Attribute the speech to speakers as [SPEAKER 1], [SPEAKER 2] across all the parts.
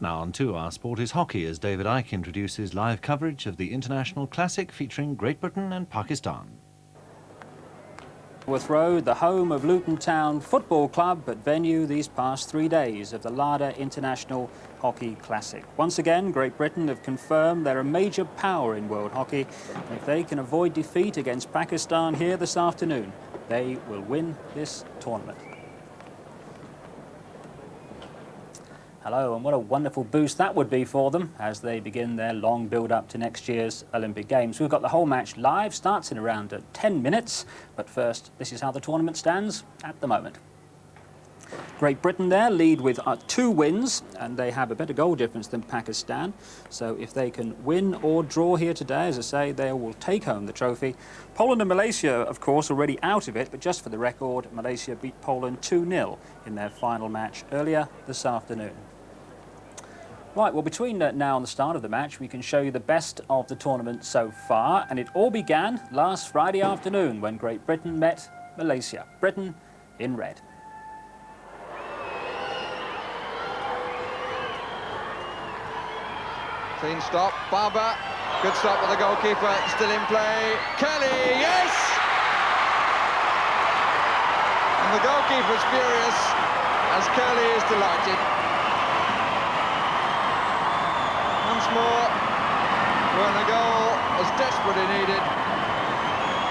[SPEAKER 1] Now on to Our Sport is Hockey as David Icke introduces live coverage of the International Classic featuring Great Britain and Pakistan.
[SPEAKER 2] Kenilworth Road, the home of Luton Town Football Club, but venue these past 3 days of the Lada International Hockey Classic. Once again, Great Britain have confirmed they're a major power in world hockey. And if they can avoid defeat against Pakistan here this afternoon, they will win this tournament. Hello, and what a wonderful boost that would be for them as they begin their long build-up to next year's Olympic Games. We've got the whole match live, starts in around 10 minutes. But first, this is how the tournament stands at the moment. Great Britain there lead with 2 wins, and they have a better goal difference than Pakistan. So if they can win or draw here today, as I say, they will take home the trophy. Poland and Malaysia, of course, already out of it, but just for the record, Malaysia beat Poland 2-0 in their final match earlier this afternoon. Right, well, between now and the start of the match, we can show you the best of the tournament so far, and it all began last Friday afternoon when Great Britain met Malaysia. Britain in red.
[SPEAKER 3] Clean stop, Barber, good stop with the goalkeeper, still in play, Kerly, yes! And the goalkeeper's furious as Kerly is delighted. Once more, when a goal was desperately needed,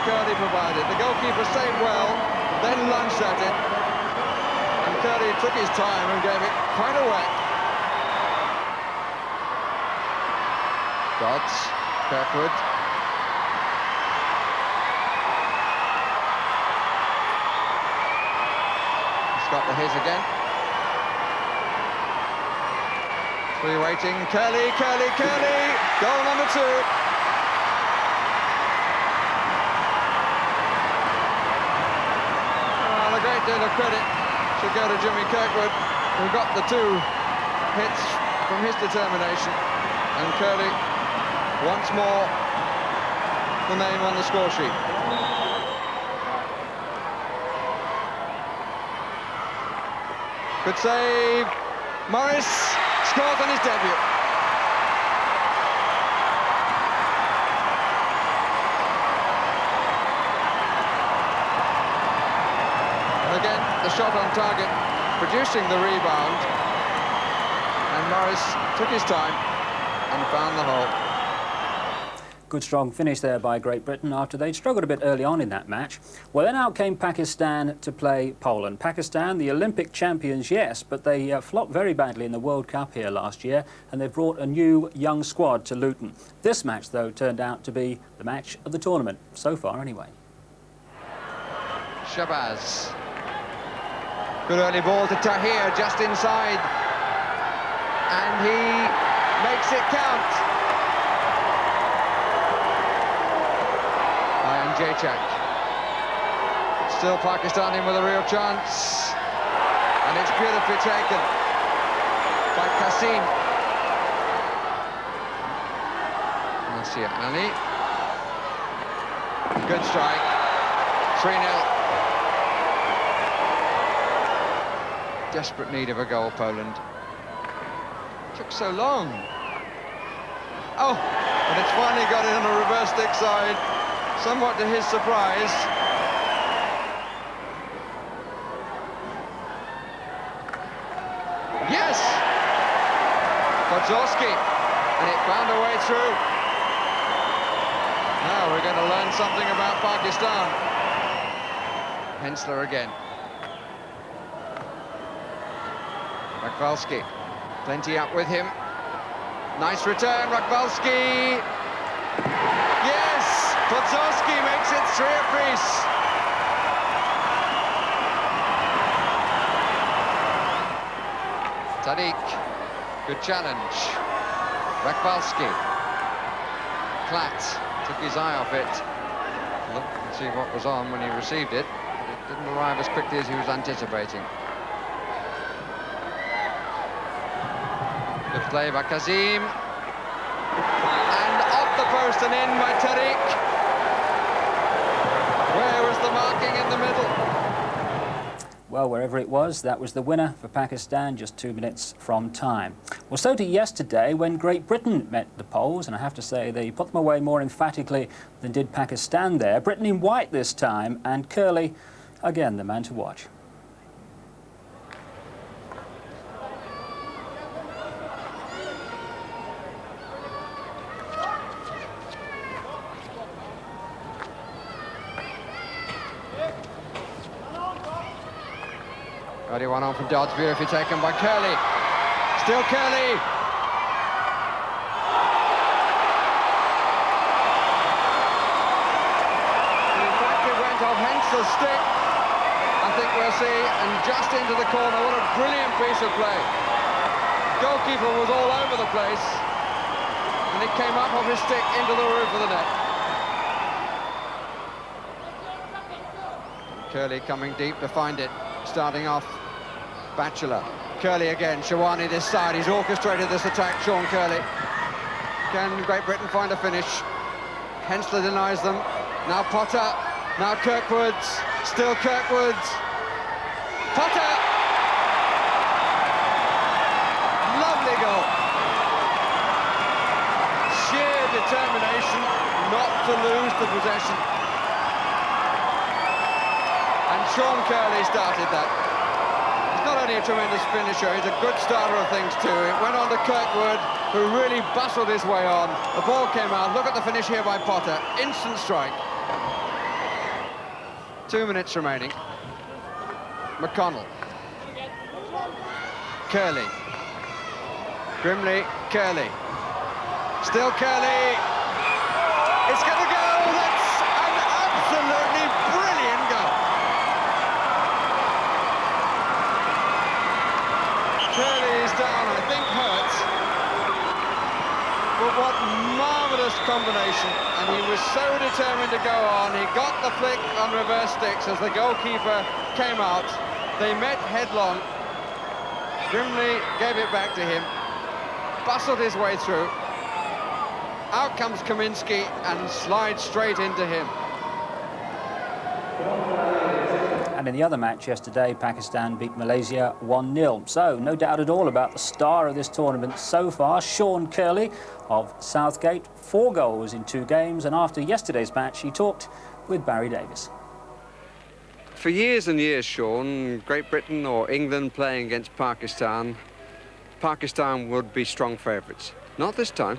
[SPEAKER 3] Kerly provided. The goalkeeper saved well, then lunged at it, and Kerly took his time and gave it quite a whack. Dodds, Kirkwood. He's got the his again. Three waiting, Kerly, Kerly, Kerly! Goal number 2. Well, a great deal of credit should go to Jimmy Kirkwood, who got the 2 hits from his determination. And Kerly, once more, the name on the score sheet. Good save. Morris scores on his debut. And again, the shot on target, producing the rebound. And Morris took his time and found the hole.
[SPEAKER 2] Good strong finish there by Great Britain after they'd struggled a bit early on in that match. Well, then out came Pakistan to play Poland. Pakistan, the Olympic champions, yes, but they flopped very badly in the World Cup here last year, and they've brought a new young squad to Luton. This match, though, turned out to be the match of the tournament, so far anyway.
[SPEAKER 3] Shahbaz. Good early ball to Tahir, just inside. And he makes it count. Jacek. Still Pakistan in with a real chance. And it's beautifully taken by Qasim. Nasir Ali. Good strike. 3-0. Desperate need of a goal, Poland. Took so long. Oh, and it's finally got it on a reverse stick side. Somewhat to his surprise. Yes! Podzolski, and it found a way through. Now we're going to learn something about Pakistan. Hensler again. Rakvalski, plenty up with him. Nice return, Rakvalski. Yes! Podzolski makes it 3 apiece. Tariq, good challenge. Rakvalski. Platt took his eye off it. Look and see what was on when he received it, but it didn't arrive as quickly as he was anticipating. Good play by Qasim. And off the post and in by Tariq. Where was the marking in the middle?
[SPEAKER 2] Well, wherever it was, that was the winner for Pakistan just 2 minutes from time. Well, so did yesterday when Great Britain met the Poles, and I have to say they put them away more emphatically than did Pakistan there. Britain in white this time, and Kerly, again, the man to watch.
[SPEAKER 3] Early one on from Dodds, beautifully taken by Kerly. Still Kerly. In fact, it went off Hence's stick. I think we'll see, and just into the corner. What a brilliant piece of play. Goalkeeper was all over the place, and it came up off his stick into the roof of the net. Kerly coming deep to find it. Starting off, Batchelor. Kerly again, Shawani this side. He's orchestrated this attack, Sean Kerly. Can Great Britain find a finish? Hensler denies them. Now Potter. Now Kirkwoods. Still Kirkwoods. Potter! Lovely goal. Sheer determination not to lose the possession. And Sean Kerly started that. He's not only a tremendous finisher, he's a good starter of things too. It went on to Kirkwood, who really bustled his way on. The ball came out. Look at the finish here by Potter. Instant strike. 2 minutes remaining. McConnell. Kerly. Grimley, Kerly. Still Kerly. It's going to go. That's an absolutely brilliant goal. Kerly is down, I think hurt. But what marvellous combination. And he was so determined to go on. He got the flick on reverse sticks as the goalkeeper came out. They met headlong. Grimley gave it back to him. Bustled his way through. Out comes Kaminsky and slides straight into him.
[SPEAKER 2] And in the other match yesterday, Pakistan beat Malaysia 1-0. So, no doubt at all about the star of this tournament so far, Sean Kerly of Southgate. 4 goals in 2 games, and after yesterday's match, he talked with Barry Davis.
[SPEAKER 3] For years and years, Sean, Great Britain or England playing against Pakistan, Pakistan would be strong favourites. Not this time.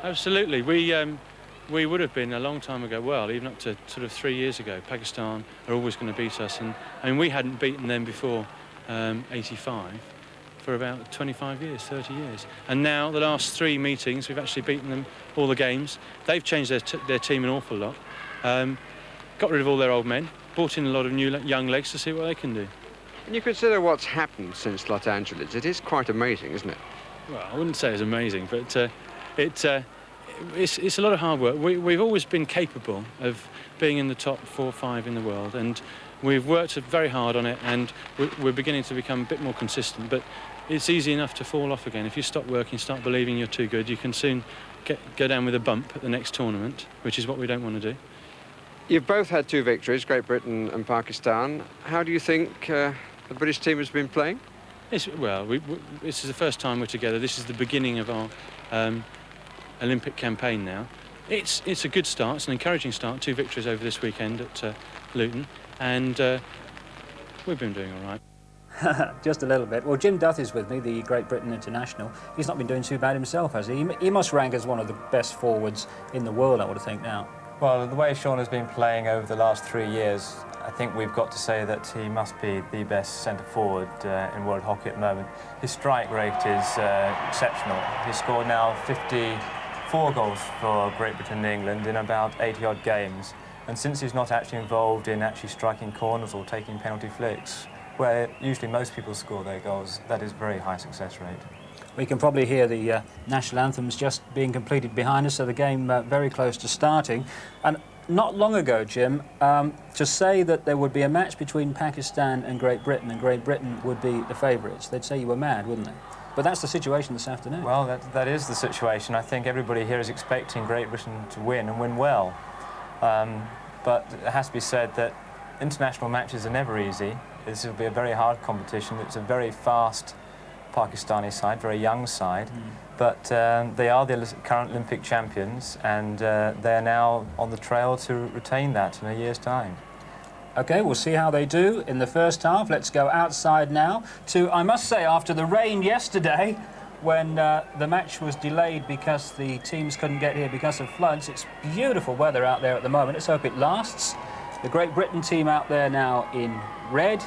[SPEAKER 4] Absolutely. We would have been a long time ago, well, even up to sort of 3 years ago. Pakistan are always going to beat us, and we hadn't beaten them before 85 for about 25 years, 30 years. And now, the last 3 meetings, we've actually beaten them all the games. They've changed their team an awful lot, got rid of all their old men, brought in a lot of new young legs to see what they can do.
[SPEAKER 3] And you consider what's happened since Los Angeles, it is quite amazing, isn't it?
[SPEAKER 4] Well, I wouldn't say it's amazing, but it's a lot of hard work. We've always been capable of being in the top 4 or 5 in the world, and we've worked very hard on it, and we're beginning to become a bit more consistent, but it's easy enough to fall off again. If you stop working, start believing you're too good, you can soon go down with a bump at the next tournament, which is what we don't want to do.
[SPEAKER 3] You've both had 2 victories, Great Britain and Pakistan. How do you think the British team has been playing?
[SPEAKER 4] Well, this is the first time we're together. This is the beginning of our Olympic campaign now. It's a good start. It's an encouraging start. 2 victories over this weekend at Luton, and we've been doing all right.
[SPEAKER 2] Just a little bit. Well, Jim Duth is with me, the Great Britain international. He's not been doing too bad himself, has he? He must rank as one of the best forwards in the world, I would think now.
[SPEAKER 5] Well, the way Sean has been playing over the last 3 years, I think we've got to say that he must be the best centre-forward in world hockey at the moment. His strike rate is exceptional. He's scored now 54 goals for Great Britain and England in about 80-odd games. And since he's not actually involved in actually striking corners or taking penalty flicks, where usually most people score their goals, that is a very high success rate.
[SPEAKER 2] We can probably hear the national anthems just being completed behind us, so the game very close to starting. And not long ago, Jim, to say that there would be a match between Pakistan and Great Britain would be the favourites, they'd say you were mad, wouldn't they? But that's the situation this afternoon.
[SPEAKER 5] Well, that is the situation. I think everybody here is expecting Great Britain to win and win well. But it has to be said that international matches are never easy. This will be a very hard competition. It's a very fast Pakistani side, very young side, but they are the current Olympic champions, and they're now on the trail to retain that in a year's time.
[SPEAKER 2] OK, we'll see how they do in the first half. Let's go outside now to, I must say, after the rain yesterday, when the match was delayed because the teams couldn't get here because of floods, it's beautiful weather out there at the moment. Let's hope it lasts. The Great Britain team out there now in red,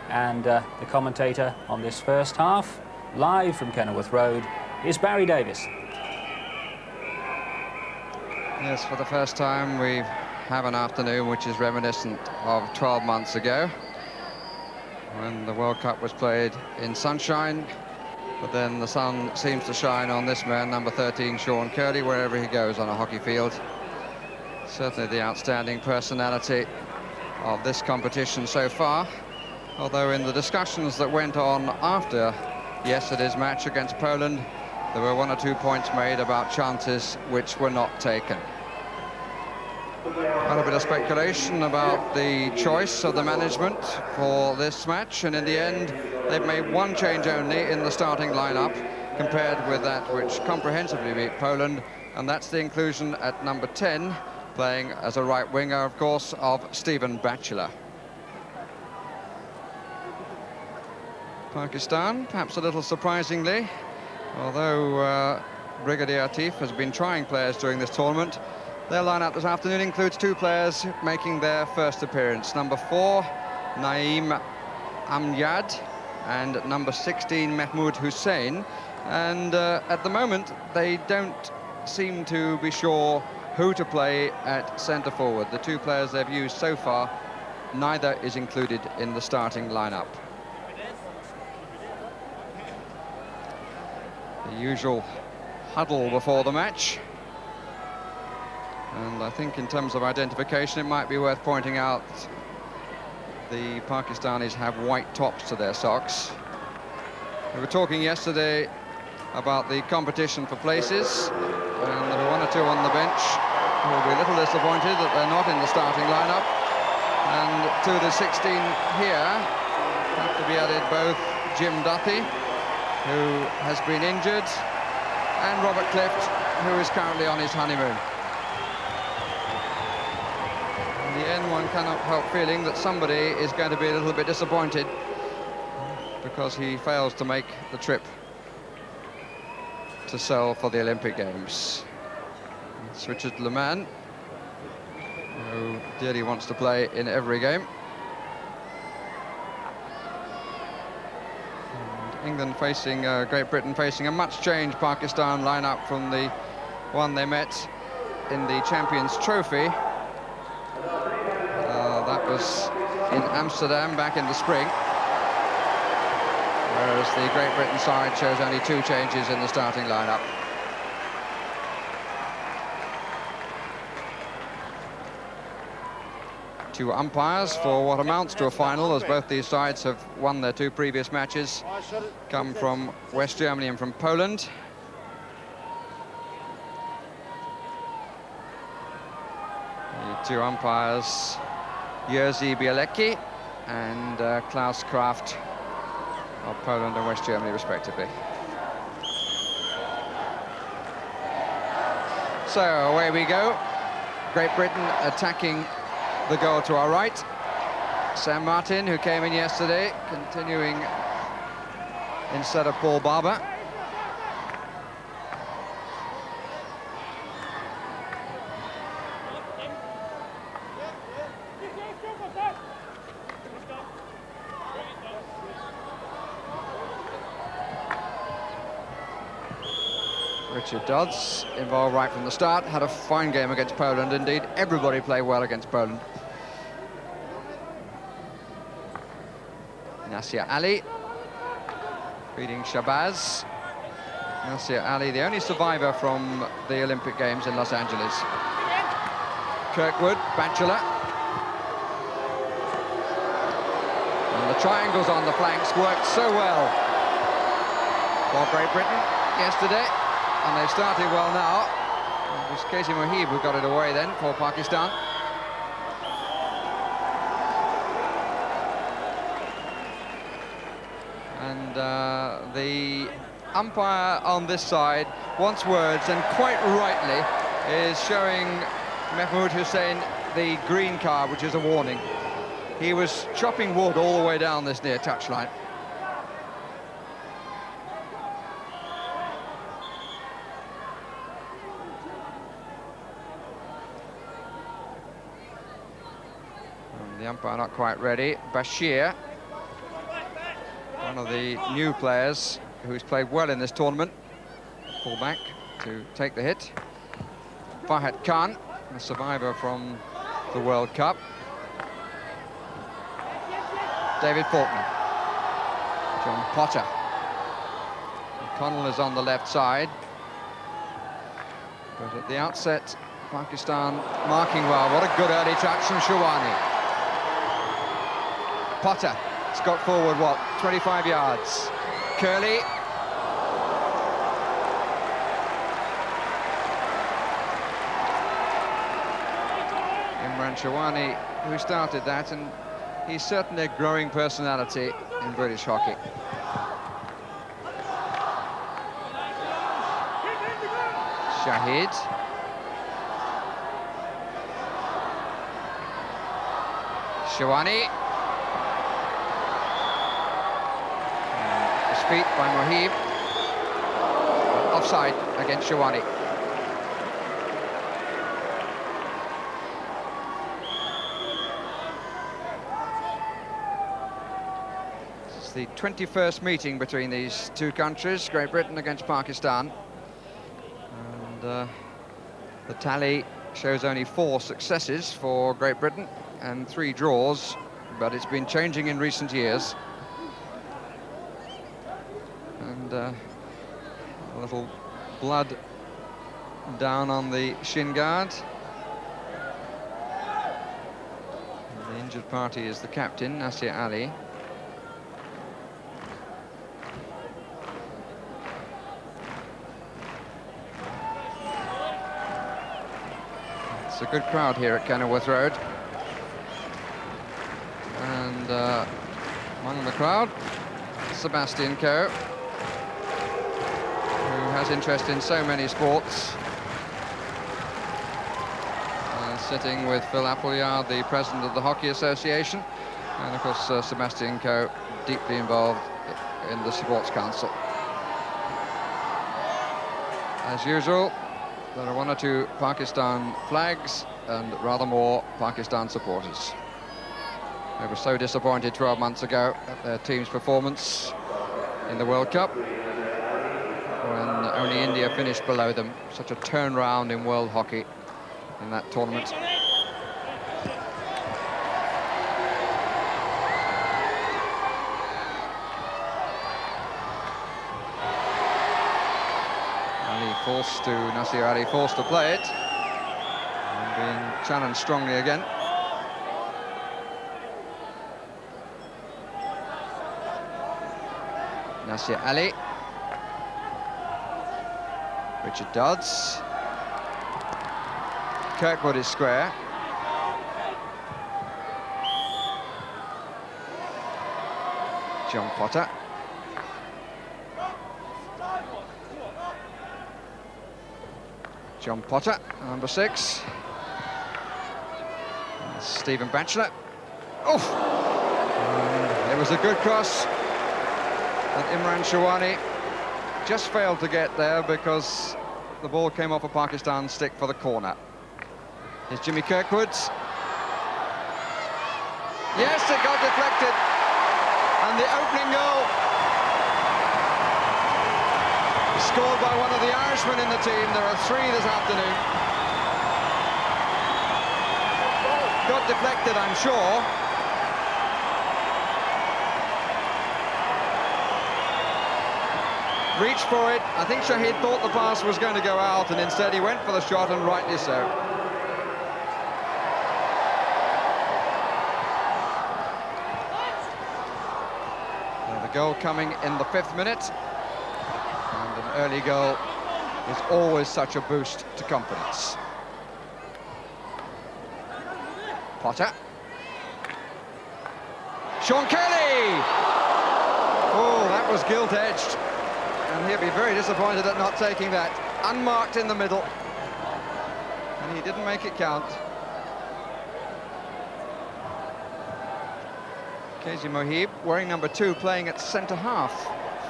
[SPEAKER 2] and the commentator on this first half, live from Kenilworth Road, is Barry Davis.
[SPEAKER 3] Yes, for the first time we have an afternoon which is reminiscent of 12 months ago, when the World Cup was played in sunshine, but then the sun seems to shine on this man, number 13, Sean Kerly, wherever he goes on a hockey field. Certainly the outstanding personality of this competition so far, although in the discussions that went on after yesterday's match against Poland, there were 1 or 2 points made about chances which were not taken. Quite a bit of speculation about the choice of the management for this match, and in the end they've made one change only in the starting lineup compared with that which comprehensively beat Poland, and that's the inclusion at number 10, playing as a right winger, of course, of Stephen Batchelor. Pakistan, perhaps a little surprisingly, although Brigadier Atif has been trying players during this tournament, their lineup this afternoon includes 2 players making their first appearance. Number 4, Naeem Amjad, and number 16, Mahmoud Hussain. And at the moment, they don't seem to be sure who to play at centre forward. The 2 players they've used so far, neither is included in the starting lineup. The usual huddle before the match. And I think in terms of identification, it might be worth pointing out the Pakistanis have white tops to their socks. We were talking yesterday about the competition for places, and there were 1 or 2 on the bench who will be a little disappointed that they're not in the starting lineup. And to the 16 here have to be added both Jim Duthie, who has been injured, and Robert Clift, who is currently on his honeymoon. In the end, one cannot help feeling that somebody is going to be a little bit disappointed because he fails to make the trip to Seoul for the Olympic Games. It's Richard Leman, who dearly wants to play in every game. And England facing Great Britain facing a much changed Pakistan lineup from the one they met in the Champions Trophy. That was in Amsterdam back in the spring, whereas the Great Britain side shows only 2 changes in the starting lineup. Two umpires for what amounts to a final, as both these sides have won their 2 previous matches, come from West Germany and from Poland. The 2 umpires, Jerzy Bielecki and Klaus Kraft of Poland and West Germany, respectively. So away we go. Great Britain attacking the goal to our right. Sam Martin, who came in yesterday, continuing instead of Paul Barber. Richard Dodds, involved right from the start, had a fine game against Poland. Indeed, everybody played well against Poland. Nasir Ali beating Shahbaz. Nasir Ali, the only survivor from the Olympic Games in Los Angeles. Kirkwood, Batchelor. And the triangles on the flanks worked so well for Great Britain yesterday. And they've started well now. It was Casey Mohib who got it away then for Pakistan. the umpire on this side wants words, and quite rightly is showing Mahmoud Hussain the green card, which is a warning. He was chopping wood all the way down this near touchline. And the umpire not quite ready. Bashir, one of the new players who's played well in this tournament, full-back to take the hit. Fahad Khan, a survivor from the World Cup. David Faulkner. Jon Potter. McConnell is on the left side. But at the outset, Pakistan marking well. What a good early touch from Shawani. Potter. It's got forward, what, 25 yards. Kerly. Imran Shawani, who started that, and he's certainly a growing personality in British hockey. Shahid. Shawani. Feet by Mohib. Offside against Shawani. It's the 21st meeting between these two countries, Great Britain against Pakistan. And the tally shows only 4 successes for Great Britain and 3 draws, but it's been changing in recent years. And a little blood down on the shin guard. And the injured party is the captain, Nasir Ali. It's a good crowd here at Kenilworth Road. And among the crowd, Sebastian Coe, who has interest in so many sports. Sitting with Phil Appleyard, the president of the Hockey Association, and of course Sebastian Coe, deeply involved in the Sports Council. As usual, there are 1 or 2 Pakistan flags and rather more Pakistan supporters. They were so disappointed 12 months ago at their team's performance in the World Cup, when only India finished below them. Such a turnaround in world hockey in that tournament. Nasir Ali forced to play it, and being challenged strongly again. Nasir Ali. Richard Dodds. Kirkwood is square. Jon Potter. Jon Potter, number 6. Stephen Batchelor. Oh! It was a good cross. And Imran Shawani just failed to get there because the ball came off a Pakistan stick for the corner. Here's Jimmy Kirkwood. Yes, it got deflected. And the opening goal, scored by one of the Irishmen in the team. There are 3 this afternoon. Got deflected, I'm sure. Reached for it. I think Shahid thought the pass was going to go out, and instead he went for the shot, and rightly so. Now the goal coming in the 5th minute. And an early goal is always such a boost to confidence. Potter. Sean Kerly! Oh, that That was gilt-edged, and he'll be very disappointed at not taking that. Unmarked in the middle, and he didn't make it count. Kazi Mohib, wearing number 2, playing at centre-half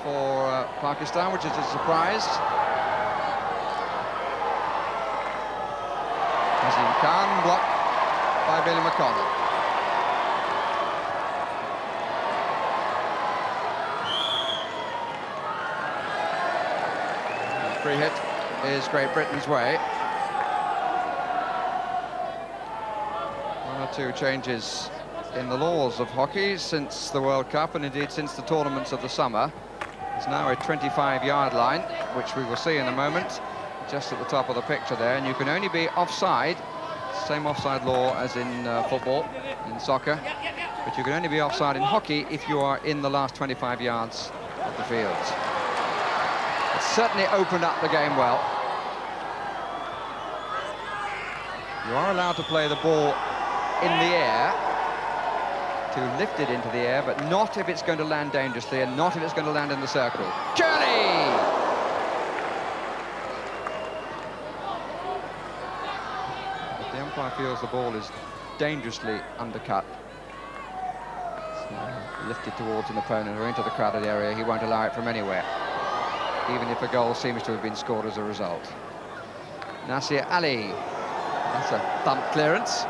[SPEAKER 3] for Pakistan, which is a surprise. Azim Khan blocked by Billy McConnell. The free hit is Great Britain's way. 1 or 2 changes in the laws of hockey since the World Cup, and indeed since the tournaments of the summer. There's now a 25-yard line, which we will see in a moment, just at the top of the picture there, and you can only be offside, same offside law as in football, in soccer, but you can only be offside in hockey if you are in the last 25 yards of the field. It's certainly opened up the game well. You are allowed to play the ball in the air, to lift it into the air, but not if it's going to land dangerously and not if it's going to land in the circle. Kerly! But the umpire feels the ball is dangerously undercut. So lifted towards an opponent or into the crowded area, he won't allow it from anywhere, even if a goal seems to have been scored as a result. Nasir Ali, that's a thump clearance.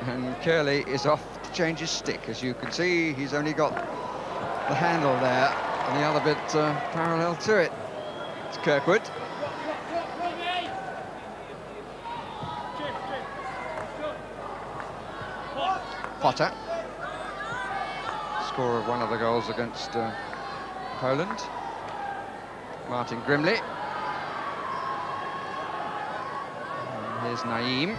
[SPEAKER 3] And Kerly is off to change his stick. As you can see, he's only got the handle there, and the other bit parallel to it. It's Kirkwood. Potter, scorer of one of the goals against Poland. Martin Grimley. And here's Naeem,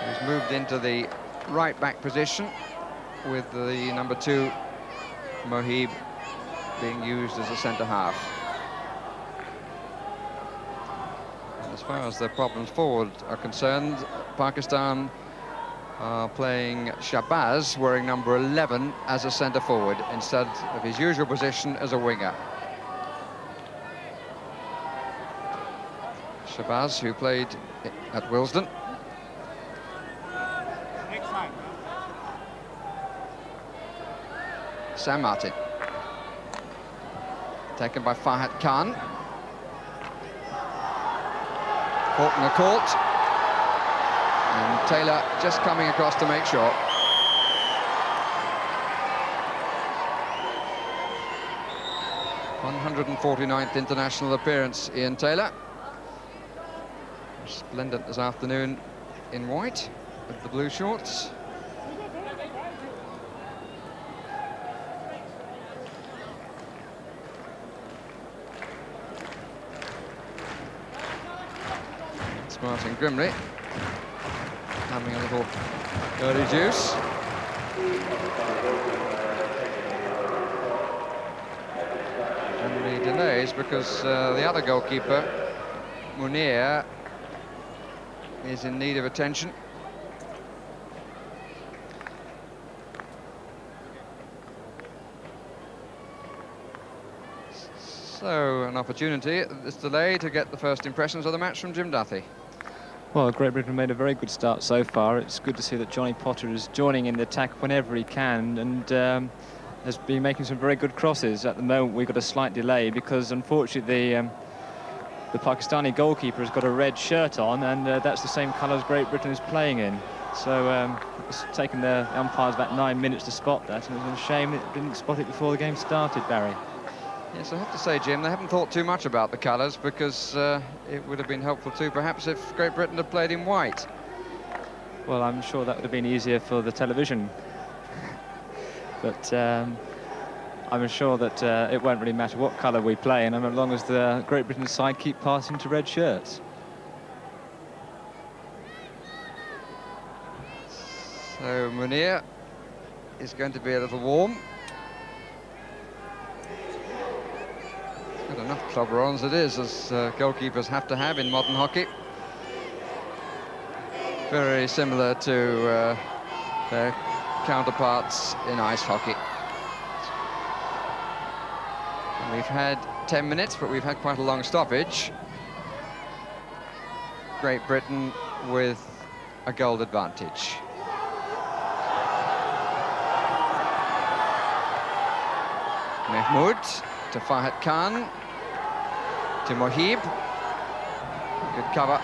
[SPEAKER 3] who's moved into the right-back position with the number 2, Mohib, being used as a centre-half. As far as the problems forward are concerned, Pakistan are playing Shahbaz, wearing number 11, as a centre-forward instead of his usual position as a winger. Shahbaz, who played at Willesden. Sam Martin, taken by Farhat Khan. Faulkner caught, and Taylor just coming across to make sure. (149th international appearance, Ian Taylor. Splendid this afternoon in white with the blue shorts. Martin Grimley having a little dirty juice. And he delays because the other goalkeeper, Munir, is in need of attention. So an opportunity at this delay to get the first impressions of the match from Jim Duthie.
[SPEAKER 6] Well, Great Britain made a very good start so far. It's good to see that Jon Potter is joining in the attack whenever he can, and has been making some very good crosses. At the moment, we've got a slight delay because, unfortunately, the Pakistani goalkeeper has got a red shirt on, and that's the same colour as Great Britain is playing in. So it's taken the umpires about 9 minutes to spot that, and it was a shame it didn't spot it before the game started, Barry.
[SPEAKER 3] Yes, I have to say, Jim, they haven't thought too much about the colours because it would have been helpful too, perhaps, if Great Britain had played in white.
[SPEAKER 6] Well, I'm sure that would have been easier for the television. But I'm sure that it won't really matter what colour we play in, as long as the Great Britain side keep passing to red shirts.
[SPEAKER 3] So Munir is going to be a little warm. Got enough clubber on as it is, as goalkeepers have to have in modern hockey. Very similar to their counterparts in ice hockey. And we've had 10 minutes, but we've had quite a long stoppage. Great Britain with a goal advantage. Mahmoud to Fahad Khan, to Mohib. Good cover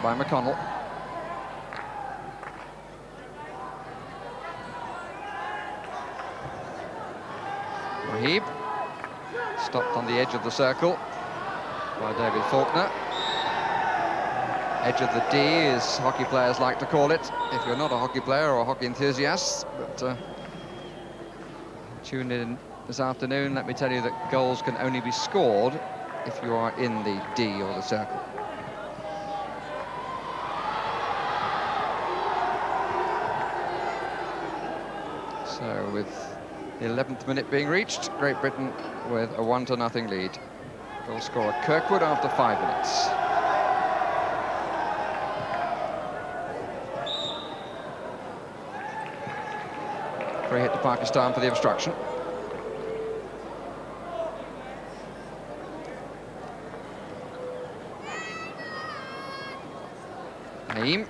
[SPEAKER 3] by McConnell. Mohib stopped on the edge of the circle by David Faulkner. Edge of the D, as hockey players like to call it, if you're not a hockey player or a hockey enthusiast. But tune in this afternoon, let me tell you that goals can only be scored if you are in the D or the circle. So with the 11th minute being reached, Great Britain with a 1-0 lead. Goal scorer Kirkwood after 5 minutes. Free hit to Pakistan for the obstruction. Naeem.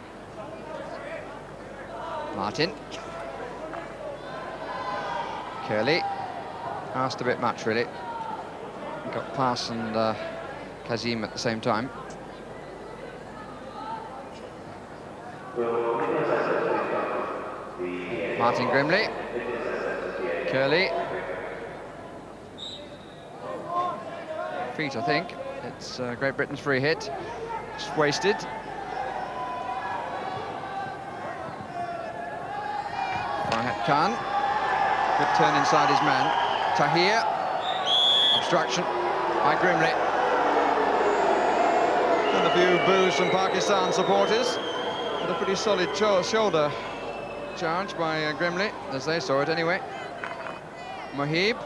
[SPEAKER 3] Martin. Kerly. Asked a bit much, really. Got Pass and Kazim at the same time. Martin Grimley. Kerly. Feet, I think. It's Great Britain's free hit. Just wasted. Fahad Khan. Good turn inside his man. Tahir. Obstruction by Grimley. And a few boos from Pakistan supporters. But a pretty solid shoulder charge by Grimley, as they saw it anyway. Mohib.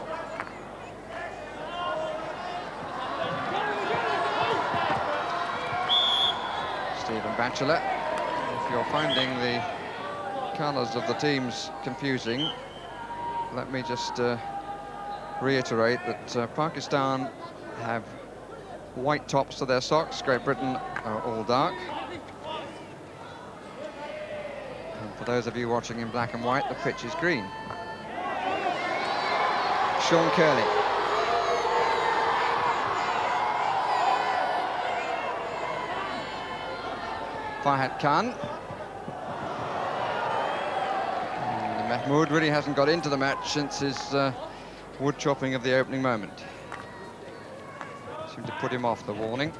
[SPEAKER 3] Stephen Batchelor. If you're finding the colours of the teams confusing, let me just reiterate that Pakistan have white tops to their socks. Great Britain are all dark. And for those of you watching in black and white, the pitch is green. Sean Kerly. Fahad Khan. And Mahmoud really hasn't got into the match since his wood chopping of the opening moment. Seemed to put him off, the warning.